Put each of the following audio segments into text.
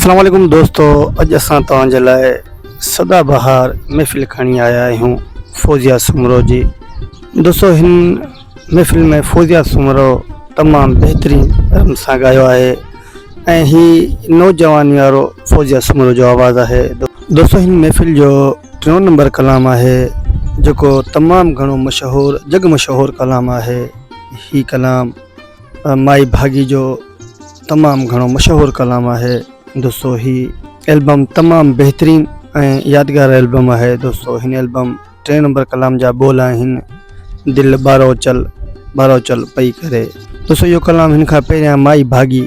अस्सलाम वालेकुम दोस्तों, अज असां तव्हांजे लाइ सदाबहार महफ़िल खणी आया आहियूं फौजिया सुमरो जी। दोस्तों, हिन महफ़िल में फौजिया सुमरो तमामु बहितरीन रम सां ॻायो आहे ऐं ही नौजवानी वारो फौजिया सुमरो जो आवाज़ आहे। दोस्तों, हिन महफ़िल जो 3 नंबर कलाम आहे जेको तमामु घणो मशहूर जग मशहूर कलाम आहे। ही कलाम माई भागी जो तमामु घणो मशहूर कलाम आहे। दोस्तों, ही एल्बम तमामु बेहतरीन ऐं यादगार एल्बम है। दोस्तों, हिन एल्बम 3 नंबर कलाम जा बोल आहिनि, दिल बारो चल पई करे। दोस्तों, यो कलाम हिन खां पहिरियां माई भागी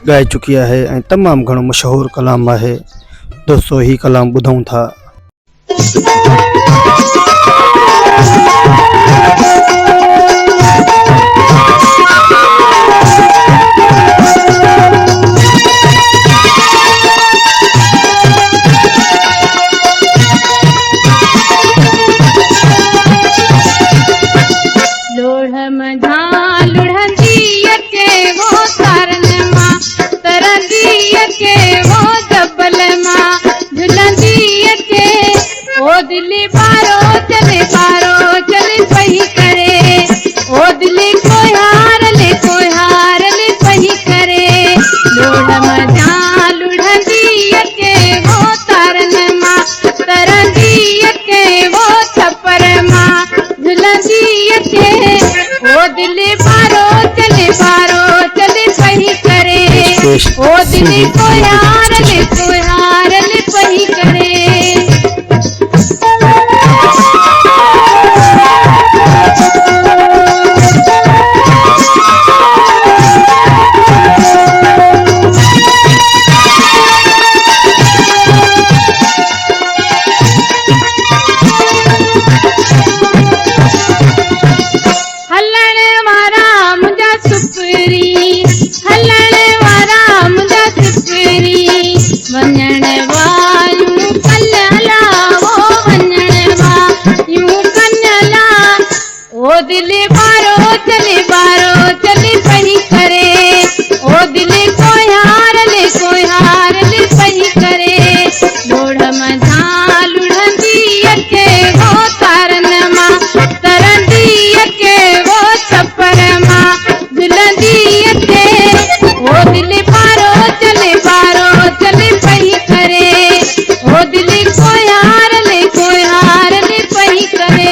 ॻाए चुकी आहे ऐं तमामु घणो मशहूर कलाम आहे। दोस्तों, ही कलाम ॿुधूं था। दिल्ली बारो चले पही करे, ओ दिल्ली कोई हार ले पही करे। लोढ़ मजा लुढ़ंदी के वो तारन मां, तरंदी के वो छपर मां, झुलंदी के ओ दिल्ली बारो चले पही करे, ओ दिल्ली कोई हार ले पही करे। वञण वायूं कन्हला वो वञण वायूं कन्हला, ओ दिल्ली बारो चले पही करे, ओ दिल्ली कोई हार ले पही करे। लोढ़ मजा लुढ़ंदी के वो तारन मां, तरंदी के वो छपर मां, झुलंदी के ओ दिल्ली बारो चले पही करे, ओ दिल्ली कोई हार ले पही करे।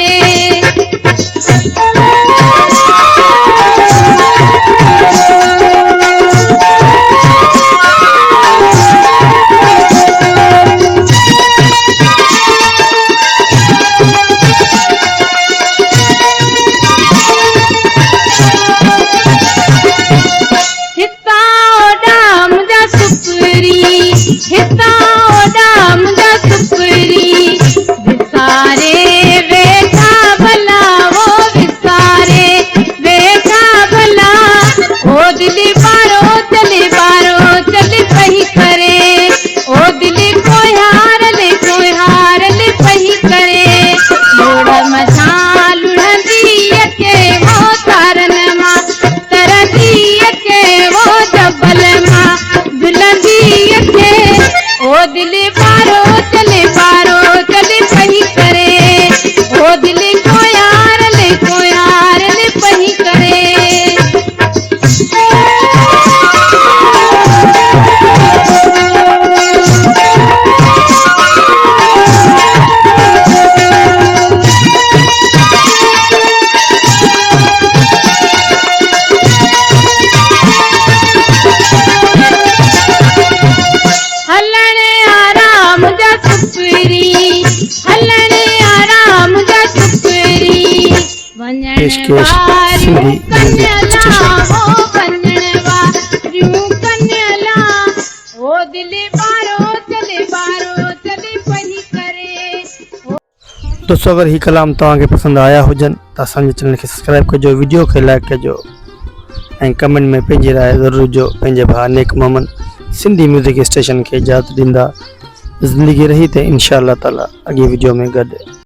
ओ दिल्ली बारो चले पही करे, ओ दिल्ली कोई हार ले पही करे। पेशकश सिंधी दोस्तों, अगर ही कलाम तव्हांखे पसंद आया हुजन तो असांजे चैनल के सब्सक्राइब कजो, वीडियो के लाइक कजो ऐं कमेंट में पंहिंजी राय ज़रूर ॾिजो। पंहिंजे भाउ नेक मोहम्मद सिंधी म्यूज़िक स्टेशन के इजाज़त ॾींदा। ज़िंदगी रही तो इंशाअल्लाह ताला अॻे वीडियो में गॾु।